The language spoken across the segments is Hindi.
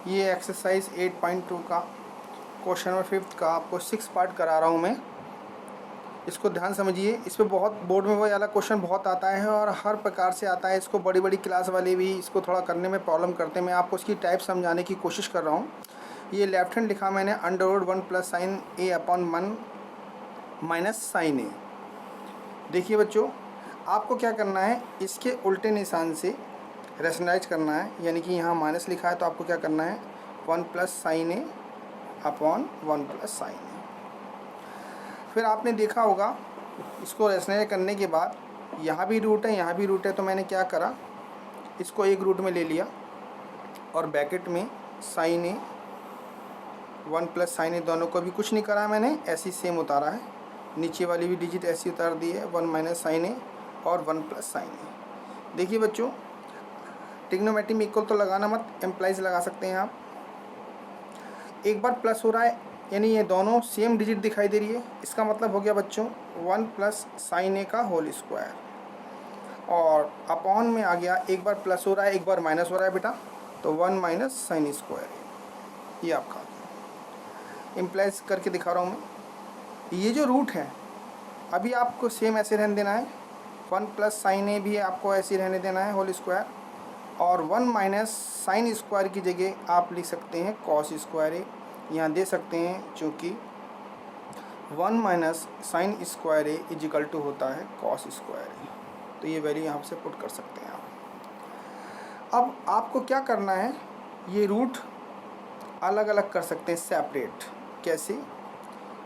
ये एक्सरसाइज 8.2 का क्वेश्चन नंबर 5 का आपको 6 पार्ट करा रहा हूँ मैं। इसको ध्यान समझिए। इस पर बहुत बोर्ड में वही वाला क्वेश्चन बहुत आता है और हर प्रकार से आता है। इसको बड़ी बड़ी क्लास वाले भी इसको थोड़ा करने में प्रॉब्लम करते हैं। मैं आपको उसकी टाइप समझाने की कोशिश कर रहा हूँ। ये लेफ्ट हैंड लिखा मैंने √1 प्लस साइन ए अपॉन 1 माइनस साइन ए। देखिए बच्चों, आपको क्या करना है, इसके उल्टे निशान से रेशनलाइज करना है। यानी कि यहाँ माइनस लिखा है तो आपको क्या करना है, 1 प्लस साइन ए अपॉन 1 प्लस साइन ए। फिर आपने देखा होगा इसको रेशनलाइज करने के बाद यहाँ भी रूट है, यहाँ भी रूट है, तो मैंने क्या करा, इसको एक रूट में ले लिया और ब्रैकेट में साइन ए 1 प्लस साइन ए, दोनों को भी कुछ नहीं करा मैंने, ऐसी सेम उतारा है। नीचे वाली भी डिजिट ऐसी उतार दी है, 1 माइनस साइन ए और 1 प्लस साइन ए। देखिए बच्चों, ट्रिग्नोमेट्री में इक्वल तो लगाना मत, एम्प्लाइज लगा सकते हैं आप। एक बार प्लस हो रहा है यानी ये दोनों सेम डिजिट दिखाई दे रही है, इसका मतलब हो गया बच्चों 1 प्लस साइन ए का होल स्क्वायर। और अपॉन में आ गया, एक बार प्लस हो रहा है एक बार माइनस हो रहा है बेटा, तो 1 माइनस साइन स्क्वायर। ये आपका एम्प्लाइज करके दिखा रहा हूँ मैं। ये जो रूट है अभी आपको सेम ऐसे रहने देना है, 1 प्लस साइन ए भी आपको ऐसे रहने देना है होल स्क्वायर, और 1 माइनस साइन स्क्वायर की जगह आप लिख सकते हैं कॉस स्क्वायर ए। यहाँ दे सकते हैं चूँकि 1 minus sine square A equal to होता है कॉस स्क्वायर ए, तो ये वैल्यू यहाँ से पुट कर सकते हैं आप। अब आपको क्या करना है, ये रूट अलग अलग कर सकते हैं सेपरेट। कैसे,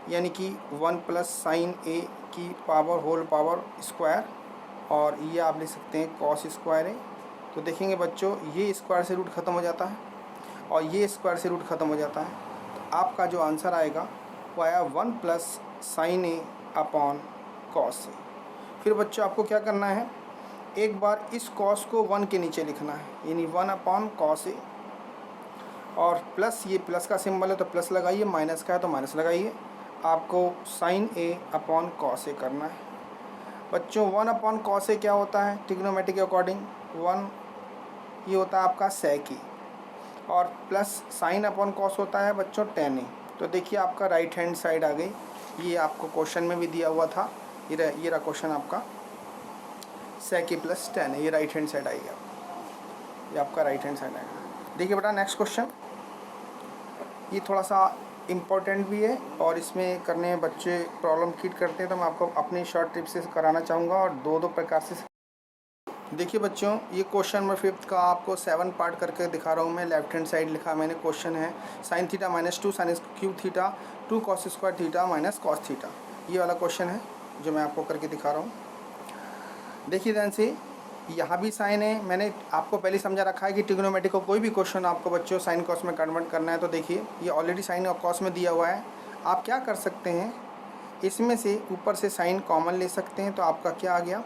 यानी कि 1 प्लस साइन ए की पावर होल पावर स्क्वायर, और ये आप लिख सकते हैं कॉस स्क्वायर ए। तो देखेंगे बच्चों, ये स्क्वायर से रूट ख़त्म हो जाता है और ये स्क्वायर से रूट ख़त्म हो जाता है, तो आपका जो आंसर आएगा वो आया 1 plus sign A upon cos A. फिर बच्चों आपको क्या करना है, एक बार इस कॉस को 1 के नीचे लिखना है, यानी 1 अपॉन कॉस ए, और प्लस, ये प्लस का सिंबल है तो प्लस लगाइए, माइनस का है तो माइनस लगाइए। आपको sign A upon cos A करना है। बच्चों 1 अपॉन कॉस ए क्या होता है ट्रिग्नोमेट्री के अकॉर्डिंग, 1 ये होता है आपका सेक ई, और प्लस साइन अपॉन कॉस होता है बच्चों टेन ए। तो देखिए आपका राइट हैंड साइड आ गई। ये आपको क्वेश्चन में भी दिया हुआ था, ये रहा क्वेश्चन आपका, सेक ई प्लस टेन ए, ये राइट हैंड साइड आएगी आपको, ये आपका राइट हैंड साइड आएगा। देखिए बेटा नेक्स्ट क्वेश्चन, ये थोड़ा सा इम्पोर्टेंट भी है और इसमें करने में बच्चे प्रॉब्लम क्रिएट करते हैं, तो मैं आपको अपनी शॉर्ट ट्रिप से कराना चाहूँगा और दो प्रकार से। देखिए बच्चों, ये क्वेश्चन नंबर 5 का आपको 7 पार्ट करके दिखा रहा हूँ मैं। लेफ्ट हैंड साइड लिखा मैंने, क्वेश्चन है sine theta minus 2 sine cube theta 2 cos square theta minus cos theta. ये वाला क्वेश्चन है जो मैं आपको करके दिखा रहा हूँ। देखिए ध्यान से, यहाँ भी साइन है, मैंने आपको पहले समझा रखा है कि ट्रिग्नोमेट्री को कोई भी क्वेश्चन आपको बच्चों साइन कॉस में कन्वर्ट करना है, तो देखिए ये ऑलरेडी साइन और कॉस में दिया हुआ है। आप क्या कर सकते हैं, इसमें से ऊपर से साइन कॉमन ले सकते हैं, तो आपका क्या आ गया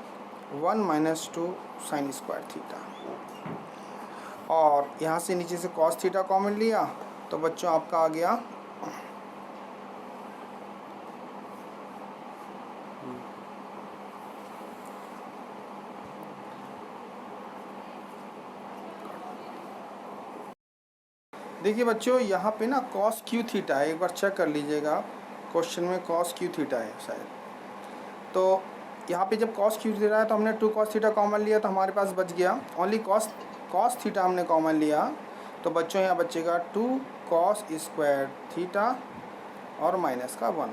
1 माइनस 2 साइन स्क्वायर थीटा, और यहाँ से नीचे से कॉस थीटा कॉमन लिया तो बच्चों आपका आ गया देखिए बच्चों, यहाँ पे ना कॉस क्यू थीटा है, एक बार चेक कर लीजिएगा आप, क्वेश्चन में कॉस क्यू थीटा है शायद। तो यहाँ पे जब कॉस क्यू थीटा है तो हमने 2 कॉस थीटा कॉमन लिया, तो हमारे पास बच गया ओनली कॉस थीटा हमने कॉमन लिया, तो बच्चों यहाँ बचेगा 2 कॉस स्क्वायर थीटा और माइनस का 1।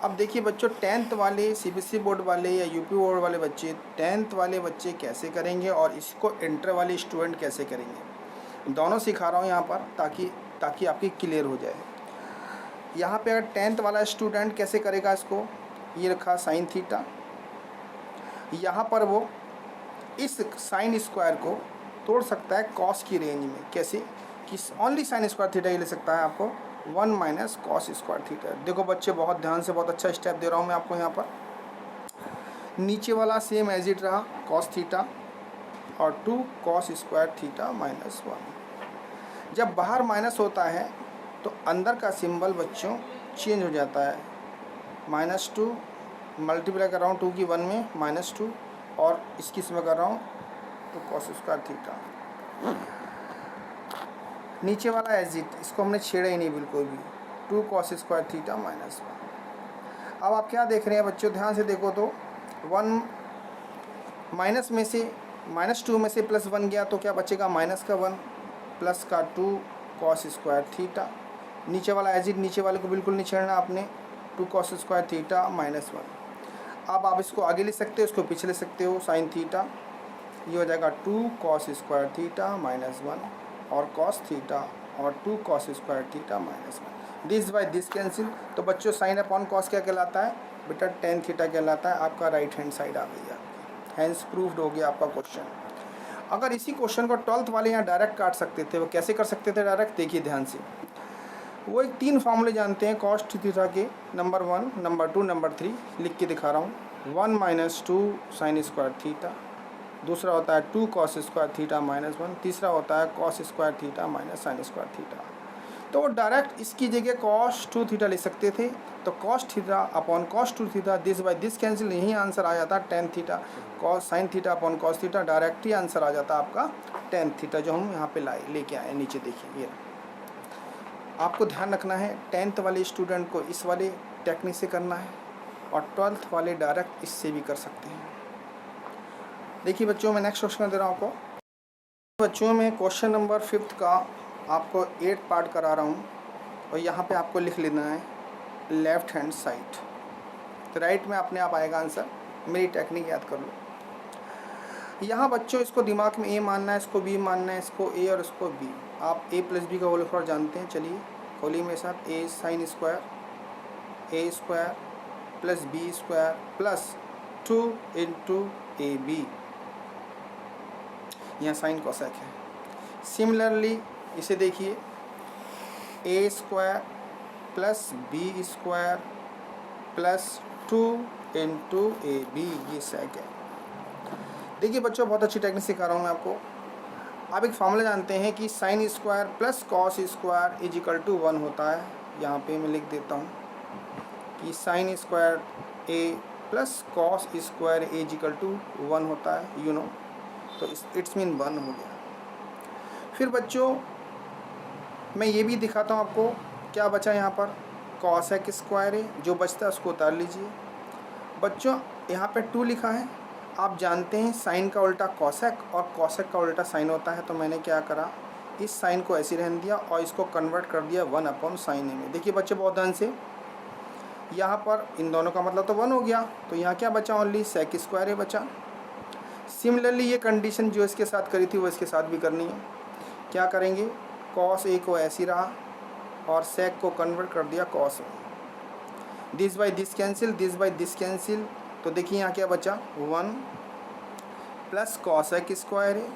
अब देखिए बच्चों, 10th वाले सीबीएसई बोर्ड वाले या यूपी बोर्ड वाले बच्चे, 10th वाले बच्चे कैसे करेंगे और इसको इंटर वाले स्टूडेंट कैसे करेंगे, दोनों सिखा रहा हूँ यहाँ पर ताकि आपकी क्लियर हो जाए। यहाँ पे अगर 10th वाला स्टूडेंट कैसे करेगा, इसको ये रखा साइन थीटा, यहाँ पर वो इस साइन स्क्वायर को तोड़ सकता है कॉस की रेंज में। कैसे कि ओनली साइन स्क्वायर थीटा ही ले सकता है आपको 1 माइनस कॉस स्क्वायर थीटा। देखो बच्चे, बहुत ध्यान से, बहुत अच्छा स्टेप दे रहा हूँ मैं आपको यहाँ पर। नीचे वाला सेम एज इट रहा कॉस थीटा और 2 कॉस स्क्वायर थीटा माइनस 1। जब बाहर माइनस होता है तो अंदर का सिंबल बच्चों चेंज हो जाता है, -2 मल्टीप्लाई कर रहा हूँ 2 की 1 में -2, और इसकी इसमें कर रहा हूँ तो कॉस स्क्वायर थीटा। नीचे वाला एज इट, इसको हमने छेड़ा ही नहीं बिल्कुल भी, 2 cos स्क्वायर थीटा माइनस 1। अब आप क्या देख रहे हैं बच्चों, ध्यान से देखो तो 1 माइनस में से -2 में से +1 गया तो क्या बचेगा, माइनस का 1 प्लस का 2 cos स्क्वायर थीटा। नीचे वाला एज इट, नीचे वाले को बिल्कुल नहीं छेड़ना आपने, 2 cos स्क्वायर थीटा माइनस 1। अब आप इसको आगे ले सकते हो, इसको पीछे ले सकते हो, साइन थीटा, ये हो जाएगा 2 cos स्क्वायर थीटा माइनस 1 और cos थीटा और 2 cos square theta minus 1। This by this cancel, तो बच्चों साइन अपॉन कॉस क्या कहलाता है बेटा, टेन थीटा कहलाता है। आपका राइट हैंड साइड आ गई है, हैंस प्रूव्ड हो गया आपका क्वेश्चन। अगर इसी क्वेश्चन को 12th वाले यहाँ डायरेक्ट काट सकते थे, वो कैसे कर सकते थे डायरेक्ट, देखिए ध्यान से। वो एक 3 फार्मूले जानते हैं कॉस थीटा के, नंबर 1, नंबर 2, नंबर 3, लिख के दिखा रहा हूँ। 1 - 2 साइन स्क्वायर थीटा, दूसरा होता है 2 cos स्क्वायर थीटा माइनस 1, तीसरा होता है cos square theta minus sine square theta. तो वो डायरेक्ट इसकी जगह cos 2 थीटा लिख सकते थे, तो cos theta upon cos 2 theta, this by this cancel, यही आंसर आ जाता tan theta cos sine theta upon cos theta, direct ही आंसर आ जाता आपका tan थीटा, जो हम यहाँ पे लेके आए। नीचे देखिए, ये आपको ध्यान रखना है, 10th वाले स्टूडेंट को इस वाले टेक्निक से करना है और 12th वाले डायरेक्ट इससे भी कर सकते हैं। देखिए बच्चों, मैं नेक्स्ट क्वेश्चन दे रहा हूँ आपको। बच्चों में क्वेश्चन नंबर 5th का आपको 8 पार्ट करा रहा हूँ और यहाँ पे आपको लिख लेना है लेफ्ट हैंड साइड, तो राइट में अपने आप आएगा आंसर। मेरी टेक्निक याद कर लो। यहाँ बच्चों इसको दिमाग में ए मानना है, इसको बी मानना है, इसको ए और इसको बी। आप ए प्लस बी का होल स्क्वायर जानते हैं, चलिए खोलिए मेरे साथ। A sine square A square plus B square plus 2 × A B, यहाँ साइन कोसेक है। सिमिलरली इसे देखिए, A square plus B square plus 2 × A B, ये सेक है। देखिए बच्चों, बहुत अच्छी टेक्निक सिखा रहा हूँ मैं आपको। आप एक फॉर्मूला जानते हैं कि sine square plus cos square is equal to 1 होता है। यहाँ पे मैं लिख देता हूँ कि sine square A plus cos square is equal to 1 होता है, यू नो, तो इट्स मीन 1 हो गया। फिर बच्चों मैं ये भी दिखाता हूँ आपको, क्या बचा यहाँ पर, कॉसेक स्क्वायर है, जो बचता है उसको उतार लीजिए। बच्चों यहाँ पे 2 लिखा है, आप जानते हैं साइन का उल्टा कॉसेक और कॉसेक का उल्टा साइन होता है, तो मैंने क्या करा, इस साइन को ऐसे रहने दिया और इसको कन्वर्ट कर दिया 1/sin में। देखिए बच्चे बहुत ध्यान से, यहाँ पर इन दोनों का मतलब तो 1 हो गया, तो यहाँ क्या बचा, ओनली सेक स्क्वायर है बचा। सिमिलरली ये कंडीशन जो इसके साथ करी थी वो इसके साथ भी करनी है। क्या करेंगे, कॉस ए को ऐसे रहा और सेक को कन्वर्ट कर दिया कॉस में। This by this cancel, this by this cancel, तो देखिए यहाँ क्या बचा, 1 प्लस कॉसेक स्क्वायर है,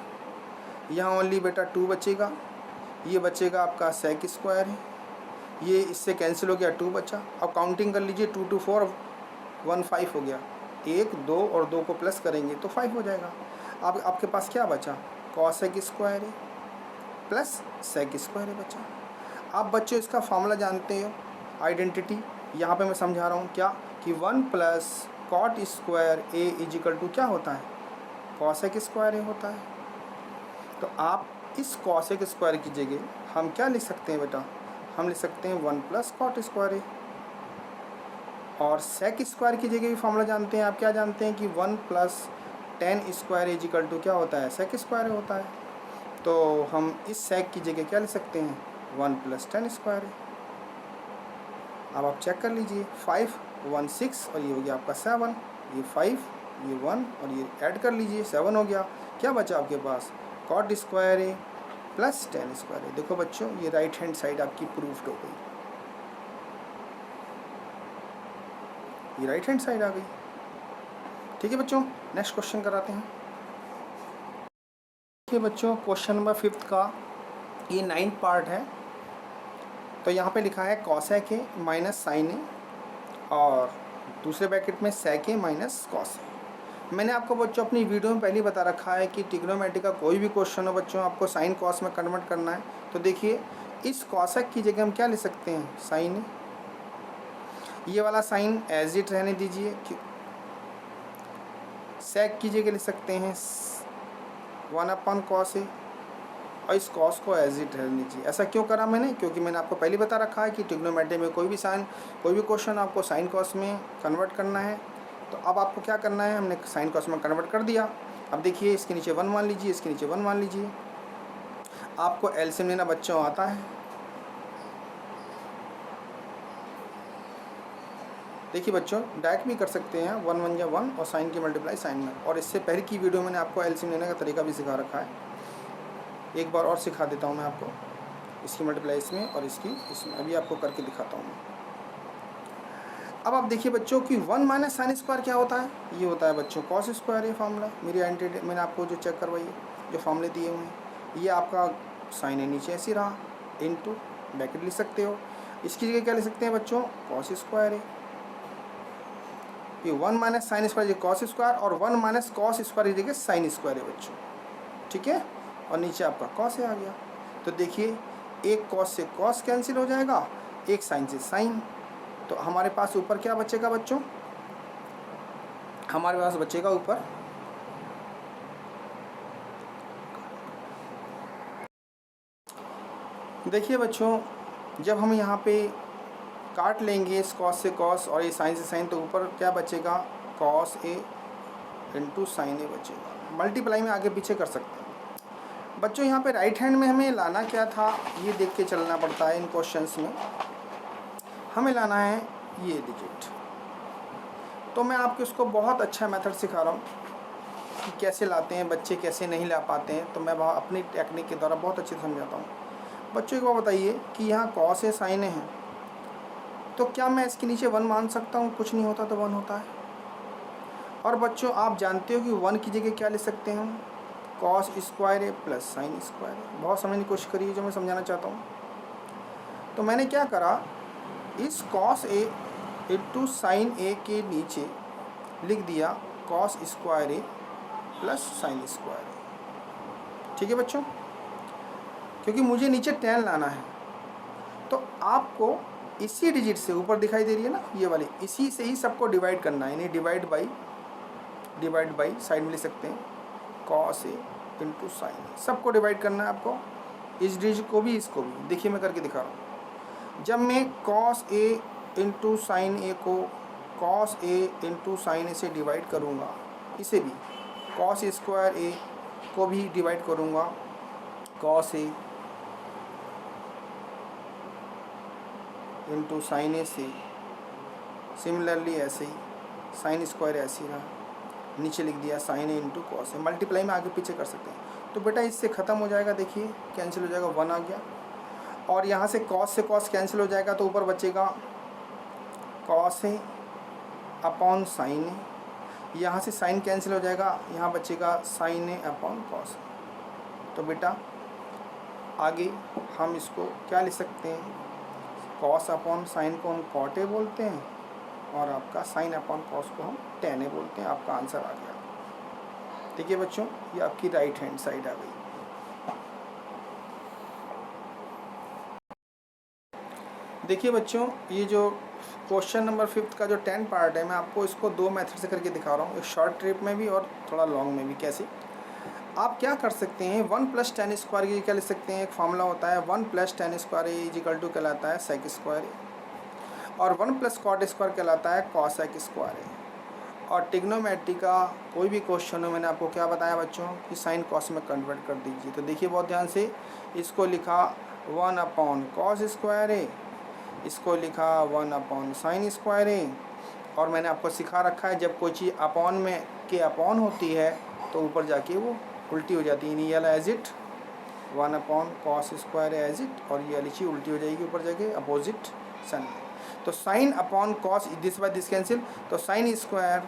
यहाँ ओनली बेटा 2 बचेगा, ये बचेगा आपका सेक स्क्वायर है, ये इससे कैंसिल हो गया, 2 बचा। अब काउंटिंग कर लीजिए, 2 × 4 1 5 हो गया, 1 2 और 2 को प्लस करेंगे तो 5 हो जाएगा। अब आपके पास क्या बचा, कॉसेक स्क्वायर है प्लस सेक स्क्वायर है बचा। आप बच्चों इसका फॉर्मूला जानते हो, आइडेंटिटी, यहाँ पे मैं समझा रहा हूँ क्या, कि 1 plus cot square A is equal to क्या होता है, कॉसेक स्क्वायर ए होता है। तो आप इस कॉसेक स्क्वायर की जगह हम क्या लिख सकते हैं बेटा, हम लिख सकते हैं 1 प्लस कॉट स्क्वायर ए। और सेक स्क्वायर की जगह भी फॉर्मूला जानते हैं, आप क्या जानते हैं कि 1 plus tan square is equal to क्या होता है, सेक स्क्वायर होता है। तो हम इस सेक की जगह क्या लिख सकते हैं, 1 प्लस tan स्क्वायर है। अब आप चेक कर लीजिए, 5 1 6 और ये हो गया आपका 7, ये 5 ये 1 और ये ऐड कर लीजिए, 7 हो गया। क्या बचा आपके पास, कॉट स्क्वायर है प्लस tan स्क्वायर है। देखो बच्चों, ये राइट हैंड साइड आपकी प्रूफ्ड हो गई, ये राइट हैंड साइड आ गई। ठीक है बच्चों, नेक्स्ट क्वेश्चन कराते हैं। देखिए बच्चों, क्वेश्चन नंबर 5th का ये 9th पार्ट है। तो यहाँ पे लिखा है कॉसेक है माइनस साइन है और दूसरे ब्रैकेट में सेक है माइनस कॉस है। मैंने आपको बच्चों अपनी वीडियो में पहले ही बता रखा है कि ट्रिग्नोमेट्री का कोई भी क्वेश्चन हो बच्चों, आपको साइन कॉस में कन्वर्ट करना है। तो देखिए, इस कॉसेक की जगह हम क्या ले सकते हैं, साइन है, ये वाला साइन एज इट रहने दीजिए। सेक की जगह ले सकते हैं 1/cos है और इस कॉस को एज इट रहने दीजिए। ऐसा क्यों करा मैंने? क्योंकि मैंने आपको पहले बता रखा है कि ट्रिग्नोमेट्री में कोई भी क्वेश्चन आपको साइन कॉस में कन्वर्ट करना है। तो अब आपको क्या करना है, हमने साइन कॉस में कन्वर्ट कर दिया। अब देखिए इसके नीचे 1 मान लीजिए, इसके नीचे 1 मान लीजिए। आपको एलसीएम लेना बच्चों आता है। देखिए बच्चों डायरेक्ट भी कर सकते हैं, 1 1 या 1 और साइन की मल्टीप्लाई साइन में। और इससे पहले की वीडियो मैंने आपको एलसीएम लेने का तरीका भी सिखा रखा है, एक बार और सिखा देता हूँ मैं आपको। इसकी मल्टीप्लाई इसमें और इसकी इसमें, अभी आपको करके दिखाता हूँ मैं। अब आप देखिए बच्चों कि 1 माइनस साइन स्क्वायर क्या होता है? ये होता है बच्चों कॉस स्क्वायर। ये फार्मूला मेरी मैंने आपको जो चेक करवाई है, जो फार्मूले दिए हुए हैं, ये आपका साइन है नीचे ऐसे रहा, इनटू ब्रैकेट लिख सकते हो। इसकी जगह क्या लिख सकते हैं बच्चों? कॉस स्क्वायर है। ये 1 minus sine square cos square और 1 माइनस कॉस स्क्वायर की जगह साइन स्क्वायर है बच्चों, ठीक है। और नीचे आपका कॉस आ गया। तो देखिए एक कॉस से कॉस कैंसिल हो जाएगा, एक साइन से साइन। तो हमारे पास ऊपर क्या बचेगा बच्चों? हमारे पास बचेगा ऊपर देखिए बच्चों, जब हम यहाँ पे काट लेंगे इस कॉस से कॉस और ये साइन से साइन, तो ऊपर क्या बचेगा? कॉस ए इंटू साइन ए बचेगा। मल्टीप्लाई में आगे पीछे कर सकते हैं बच्चों। यहाँ पे राइट हैंड में हमें लाना क्या था, ये देख के चलना पड़ता है इन क्वेश्चंस में। हमें लाना है ये डिजिट। तो मैं आपको इसको बहुत अच्छा मेथड सिखा रहा हूँ कि कैसे लाते हैं बच्चे, कैसे नहीं ला पाते हैं। तो मैं अपनी टेक्निक के द्वारा बहुत अच्छे से समझाता हूँ बच्चों। एक बार बताइए कि यहाँ कॉस है साइन है, तो क्या मैं इसके नीचे 1 मान सकता हूँ? कुछ नहीं होता तो 1 होता है। और बच्चों आप जानते हो कि 1 की जगह क्या लिख सकते हैं हम? कॉस स्क्वायर है प्लस साइन स्क्वायर है। बहुत समझने की कोशिश करिए जो मैं समझाना चाहता हूँ। तो मैंने क्या करा, इस कॉस ए इंटू साइन ए के नीचे लिख दिया cos square A plus sign square ए, ठीक है बच्चों। क्योंकि मुझे नीचे tan लाना है, तो आपको इसी डिजिट से ऊपर दिखाई दे रही है ना ये वाली, इसी से ही सबको डिवाइड करना है, यानी डिवाइड बाई साइड में लिख सकते हैं कॉस ए इंटू साइन ए। सबको डिवाइड करना है आपको, इस डिजिट को भी इसको भी। देखिए मैं करके दिखा रहा हूँ। जब मैं कॉस ए इंटू साइन ए को कॉस ए इंटू साइन ए से डिवाइड करूँगा, इसे भी कॉस स्क्वायर ए को भी डिवाइड करूँगा कॉस ए इंटू साइन ए से, सिमिलरली ऐसे ही साइन स्क्वायर ऐसे ही रहा, नीचे लिख दिया sign A into cos A. Multiply में आगे पीछे कर सकते हैं। तो बेटा इससे ख़त्म हो जाएगा, देखिए कैंसिल हो जाएगा, 1 आ गया। और यहाँ से कॉस कैंसिल हो जाएगा, तो ऊपर बचेगा कॉस ए अपॉन साइन ए। यहाँ से साइन कैंसिल हो जाएगा, यहाँ बचेगा sign A upon cos A. तो बेटा आगे हम इसको क्या लिख सकते हैं? कॉस अपॉन साइन को हम कॉट ए बोलते हैं, और आपका साइन अपॉन कॉस को हम tan ए बोलते हैं। आपका आंसर आ गया, ठीक है बच्चों। ये आपकी राइट हैंड साइड आ गई। देखिए बच्चों, ये जो क्वेश्चन नंबर 5 का जो 10 पार्ट है, मैं आपको इसको 2 मेथड से करके दिखा रहा हूँ, एक शॉर्ट ट्रिप में भी और थोड़ा लॉन्ग में भी। कैसे आप क्या कर सकते हैं, 1 प्लस tan स्क्वायर की क्या लिख सकते हैं? एक फार्मूला होता है 1 plus tan square is equal to कहलाता है सेक स्क्वायर, और 1 प्लस कॉट स्क्वायर कहलाता है कॉसेक स्क्वायर। और ट्रिग्नोमेट्री का कोई भी क्वेश्चन हो, मैंने आपको क्या बताया बच्चों कि साइन कॉस में कन्वर्ट कर दीजिए। तो देखिए बहुत ध्यान से, इसको लिखा 1 अपॉन कॉस स्क्वायर है, इसको लिखा 1 अपॉन साइन स्क्वायर है। और मैंने आपको सिखा रखा है जब कोई चीज़ अपॉन में के अपॉन होती है तो ऊपर जाके वो उल्टी हो जाती है। ये वाला as it 1 upon cos square as it, और ये वाली चीज़ उल्टी हो जाएगी ऊपर जाके अपोजिट साइन। तो sine upon cos, this by this cancel, तो sine square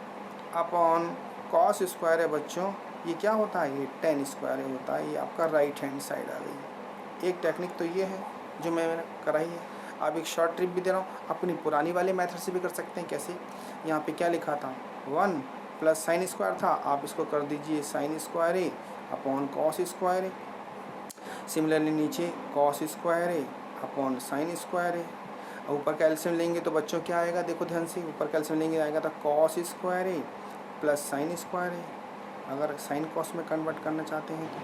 upon cos square है बच्चों, ये क्या होता है? ये tan स्क्वायर होता है। ये आपका राइट हैंड साइड आ गई। एक टेक्निक तो ये है जो मैंने कराई है। आप एक शॉर्ट ट्रिप भी दे रहा हूँ, अपनी पुरानी वाले मेथड से भी कर सकते हैं। कैसे? यहाँ पे क्या लिखा था? 1 प्लस साइन स्क्वायर था, आप इसको कर दीजिए साइन स्क्वायर है अपॉन कॉस स्क्वायर है। सिमिलरली नीचे कॉस स्क्वायर है अपॉन साइन स्क्वायर है। ऊपर कैल्शियम लेंगे तो बच्चों क्या आएगा? देखो ध्यान से, ऊपर कैल्शियम लेंगे आएगा तो कॉस स्क्वायर है प्लस साइन स्क्वायर है, अगर साइन कॉस में कन्वर्ट करना चाहते हैं तो।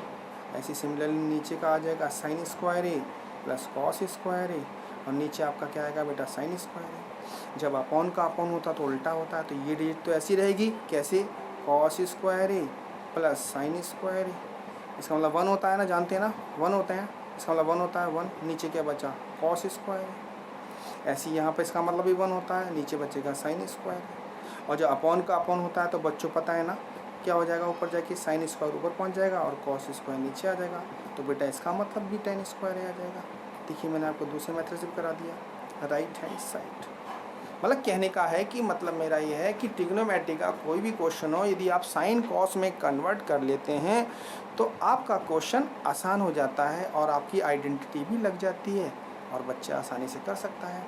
ऐसे सिमिलरली नीचे का आ जाएगा sign square A plus cos square ए, और नीचे आपका क्या आएगा बेटा साइन स्क्वायर ए। जब अपॉन का अपॉन होता है तो उल्टा होता है, तो ये डिजिट तो ऐसी रहेगी, कैसे, cos square A plus sign square ए। इसका मतलब 1 होता है ना, जानते हैं ना 1 होते हैं, इसका मतलब 1 होता है 1, नीचे क्या बचा कॉस स्क्वायर ए। ऐसे यहाँ पर इसका मतलब भी 1 होता है, नीचे बचेगा साइन स्क्वायर ए। और जब अपॉन का अपॉन होता है तो बच्चों पता है ना क्या हो जाएगा, ऊपर जाके साइन स्क्वायर ऊपर पहुंच जाएगा और कॉस स्क्वायर नीचे आ जाएगा, तो बेटा इसका मतलब भी tan स्क्वायर आ जाएगा। देखिए मैंने आपको दूसरे मेथड से भी करा दिया, राइट हैंड साइड। मतलब कहने का है कि मतलब मेरा ये है कि ट्रिग्नोमेट्री का कोई भी क्वेश्चन हो, यदि आप साइन कॉस में कन्वर्ट कर लेते हैं तो आपका क्वेश्चन आसान हो जाता है और आपकी आइडेंटिटी भी लग जाती है और बच्चा आसानी से कर सकता है।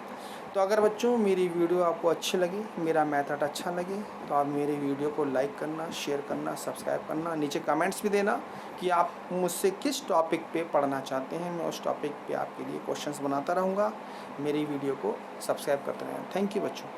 तो अगर बच्चों मेरी वीडियो आपको अच्छी लगी, मेरा मेथड अच्छा लगे, तो आप मेरी वीडियो को लाइक करना, शेयर करना, सब्सक्राइब करना, नीचे कमेंट्स भी देना कि आप मुझसे किस टॉपिक पे पढ़ना चाहते हैं। मैं उस टॉपिक पे आपके लिए क्वेश्चंस बनाता रहूँगा। मेरी वीडियो को सब्सक्राइब करते रहें। थैंक यू बच्चों।